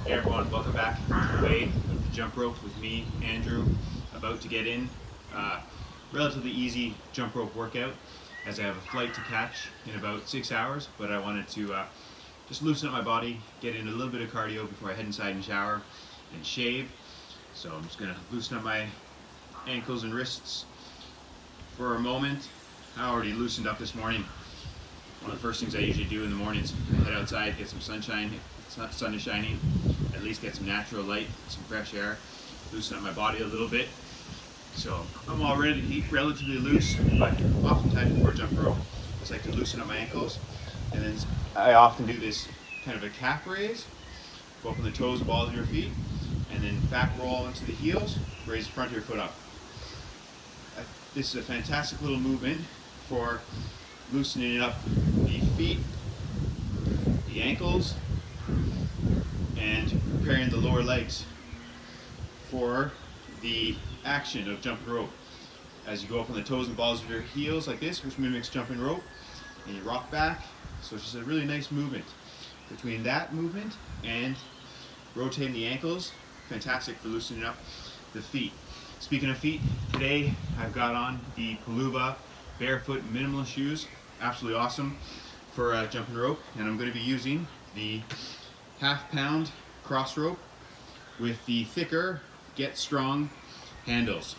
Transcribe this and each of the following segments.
Hey everyone, welcome back to Way of the Jump Rope with me, Andrew, about to get in. Relatively easy jump rope workout as I have a flight to catch in about 6 hours, but I wanted to just loosen up my body, get in a little bit of cardio before I head inside and shower and shave. So I'm just going to loosen up my ankles and wrists for a moment. I already loosened up this morning. One of the first things I usually do in the mornings, head outside, get some sunshine. If the sun is shining, at least get some natural light, some fresh air, loosen up my body a little bit. So I'm already relatively loose, but oftentimes before jump rope, I just like to loosen up my ankles. And then I often do this kind of a calf raise, go up on the toes, balls of your feet, and then back roll into the heels, raise the front of your foot up. This is a fantastic little movement for loosening up the feet, the ankles, and preparing the lower legs for the action of jumping rope. As you go up on the toes and balls of your heels like this, which mimics jumping rope, and you rock back. So it's just a really nice movement. Between that movement and rotating the ankles, fantastic for loosening up the feet. Speaking of feet, today I've got on the Palooba Barefoot minimalist shoes. Absolutely awesome for jumping rope, and I'm going to be using the half-pound Crossrope with the thicker Get Strong handles.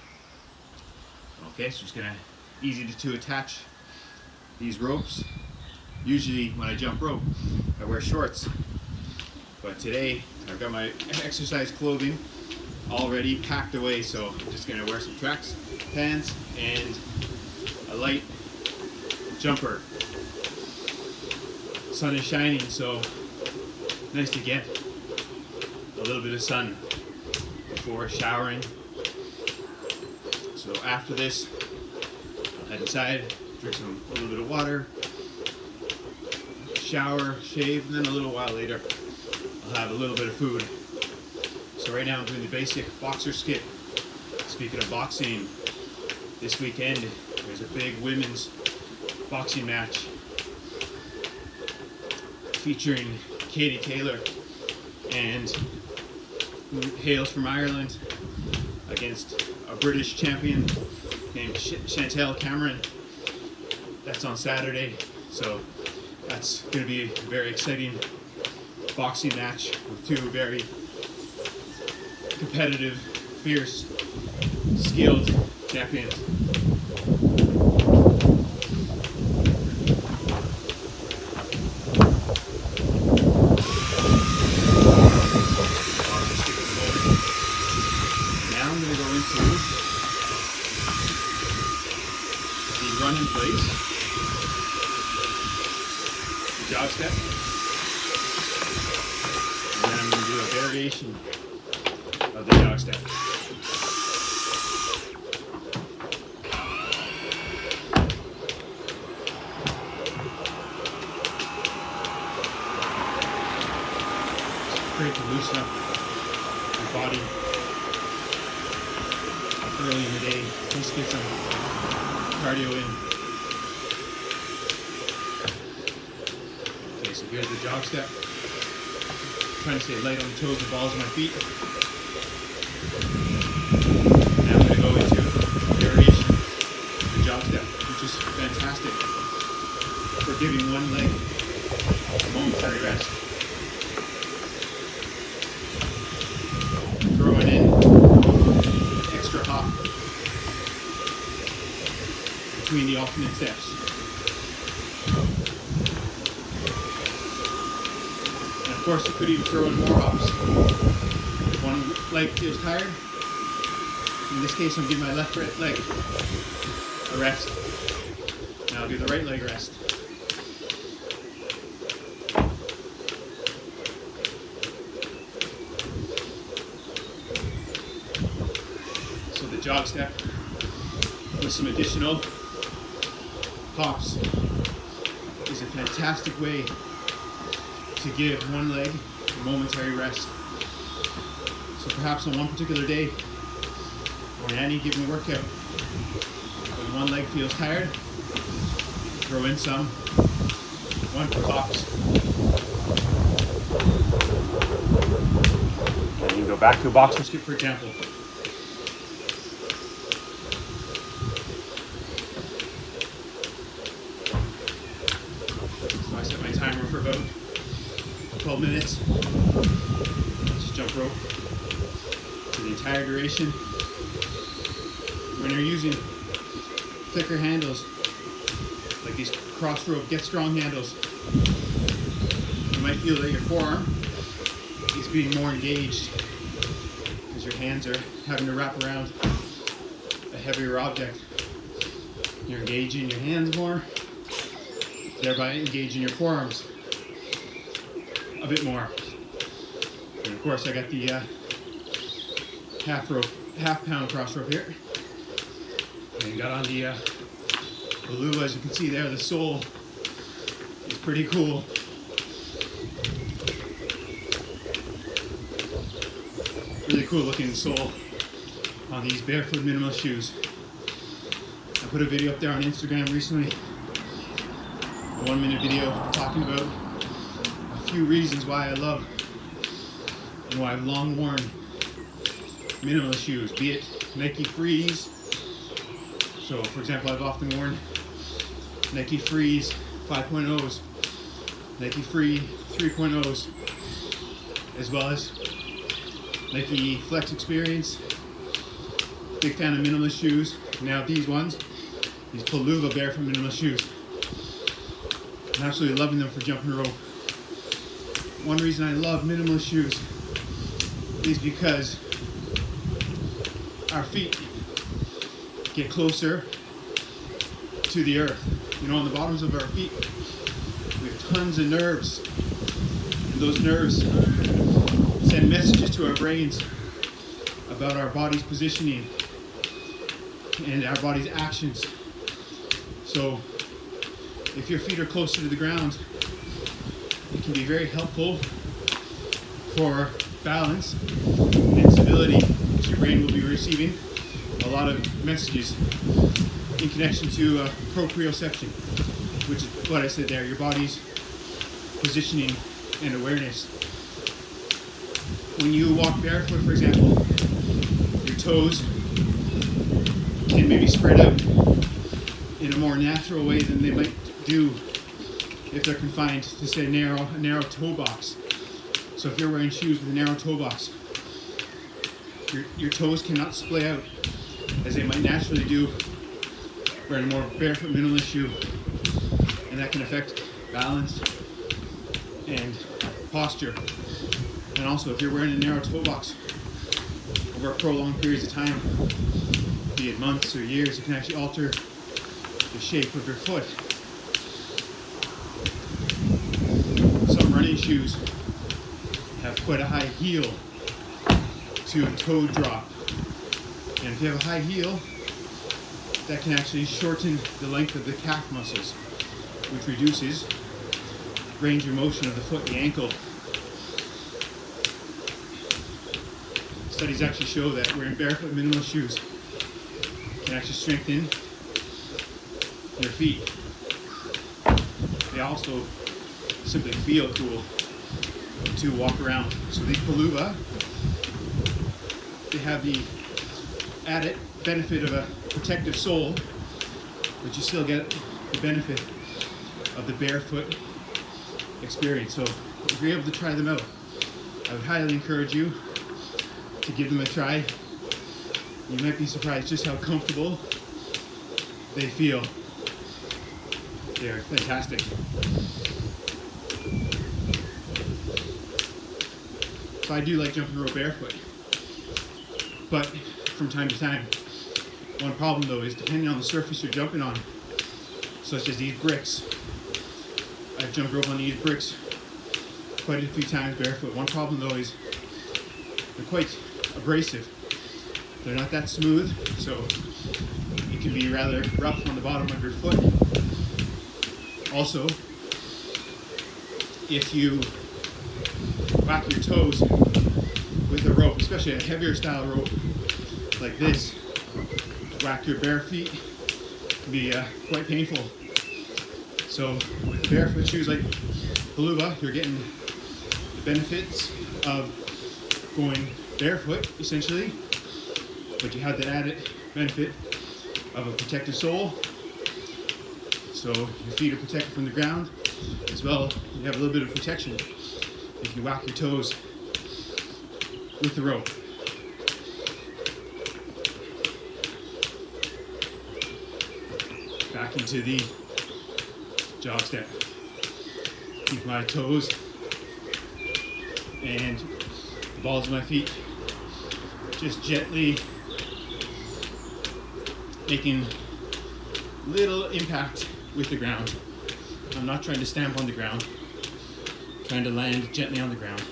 Okay, so it's gonna easy to attach these ropes. Usually when I jump rope, I wear shorts, but today I've got my exercise clothing already packed away, so I'm just gonna wear some tracks pants and a light jumper. Sun is shining, so nice to get a little bit of sun before showering. So after this, I'll head inside, drink a little bit of water, shower, shave, and then a little while later, I'll have a little bit of food. So right now I'm doing the basic boxer skip. Speaking of boxing, this weekend there's a big women's boxing match featuring Katie Taylor, and who hails from Ireland, against a British champion named Chantel Cameron. That's on Saturday, so that's going to be a very exciting boxing match with two very competitive, fierce, skilled champions. Jog-in-Place, the jog step, and then I'm going to do a variation of the jog step. It's great to loosen up your body early in the day, just get some cardio in. Okay, so here's the jog step. Trying to stay light on the toes and balls of my feet. Now I'm going to go into variation of the jog step, which is fantastic for giving one leg a momentary rest. Throwing in an extra hop between the alternate steps. And of course, you could even throw in more hops. If one leg feels tired, in this case I'm giving my left leg a rest. Now I'll do the right leg rest. So the jog step with some additional hops is a fantastic way to give one leg a momentary rest. So perhaps on one particular day, or in any given workout, when one leg feels tired, throw in some 1 4 hops. back to a boxer skip, for example. So I set my timer for about 12 minutes. Just jump rope for the entire duration. When you're using thicker handles, like these Crossrope Get Strong handles, you might feel that your forearm is being more engaged because your hands are having to wrap around a heavier object. You're engaging your hands more, thereby engaging your forearms a bit more. And of course I got the half pound Crossrope here. And got on the Barefoot, as you can see there, the sole is pretty cool. Really cool looking sole on these Barefoot minimal shoes. I put a video up there on Instagram recently, a 1-minute video talking about a few reasons why I love and why I've long worn minimal shoes, be it Nike Freeze. So for example, I've often worn Nike Freeze 5.0s, Nike Free 3.0s, as well as Nike Flex Experience. Big fan of minimalist shoes. Now these ones, these Palooza Barefoot minimalist shoes. I'm absolutely loving them for jumping rope. One reason I love minimalist shoes is because our feet get closer to the earth. You know, on the bottoms of our feet, we have tons of nerves. And those nerves send messages to our brains about our body's positioning and our body's actions. So if your feet are closer to the ground, it can be very helpful for balance and stability, because your brain will be receiving a lot of messages in connection to proprioception, which is what I said there, your body's positioning and awareness. When you walk barefoot, for example, your toes can maybe spread out in a more natural way than they might do if they're confined to, say, a narrow toe box. So if you're wearing shoes with a narrow toe box, your toes cannot splay out as they might naturally do wearing a more barefoot minimalist shoe, and that can affect balance and posture. And also, if you're wearing a narrow toe box over prolonged periods of time, be it months or years, it can actually alter the shape of your foot. Some running shoes have quite a high heel to toe drop. And if you have a high heel, that can actually shorten the length of the calf muscles, which reduces range of motion of the foot, the ankle. Studies actually show that wearing barefoot minimal shoes can actually strengthen your feet. They also simply feel cool to walk around. So these Palooza, they have the added benefit of a protective sole, but you still get the benefit of the barefoot experience. So if you're able to try them out, I would highly encourage you to give them a try. You might be surprised just how comfortable they feel. They're fantastic. So I do like jumping rope barefoot, but from time to time. One problem though is depending on the surface you're jumping on, such as these bricks. I've jumped rope on these bricks quite a few times barefoot. One problem though is they're quite abrasive. They're not that smooth, so it can be rather rough on the bottom of your foot. Also, if you whack your toes with a rope, especially a heavier style rope like this, whack your bare feet, can be quite painful. So with barefoot shoes like Palooza, you're getting the benefits of going barefoot, essentially, but you have the added benefit of a protective sole. So your feet are protected from the ground. As well, you have a little bit of protection if you whack your toes with the rope. Back into the jog step. Keep my toes and the balls of my feet just gently making little impact with the ground. I'm not trying to stamp on the ground, I'm trying to land gently on the ground.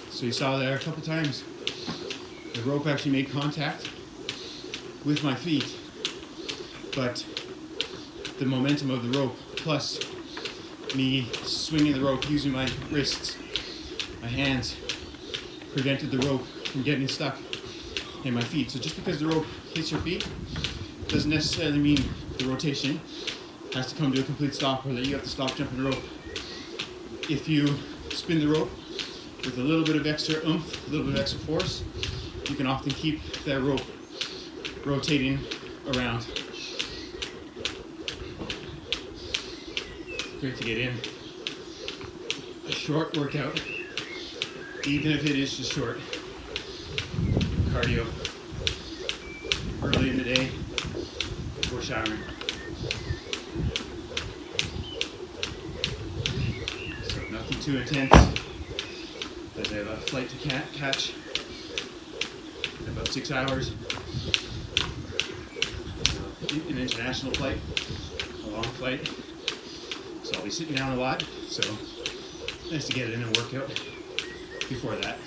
So you saw there a couple times, the rope actually made contact with my feet, but the momentum of the rope plus me swinging the rope using my wrists, my hands, prevented the rope from getting stuck in my feet. So just because the rope hits your feet doesn't necessarily mean the rotation has to come to a complete stop or that you have to stop jumping the rope. If you spin the rope with a little bit of extra oomph, a little bit of extra force, you can often keep that rope rotating around. Great to get in a short workout, even if it is just short. Cardio early in the day before showering. So nothing too intense, as I have a flight to catch in about 6 hours. An international flight, a long flight, so I'll be sitting down a lot, so nice to get in and work out before that.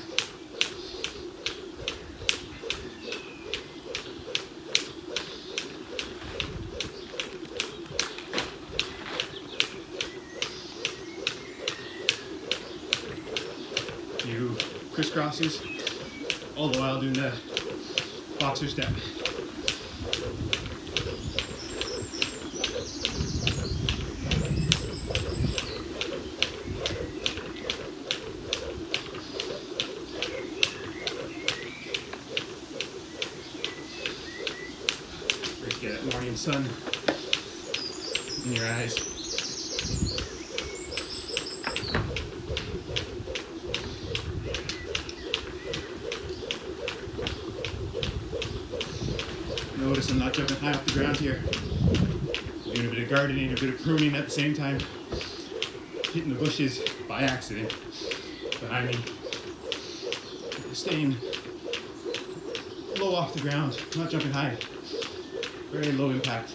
Few crisscrosses, all the while doing the boxer step. Get that morning sun in your eyes. Notice I'm not jumping high off the ground here. I'm doing a bit of gardening, a bit of pruning at the same time. Hitting the bushes by accident behind me. Staying low off the ground, not jumping high. Very low impact.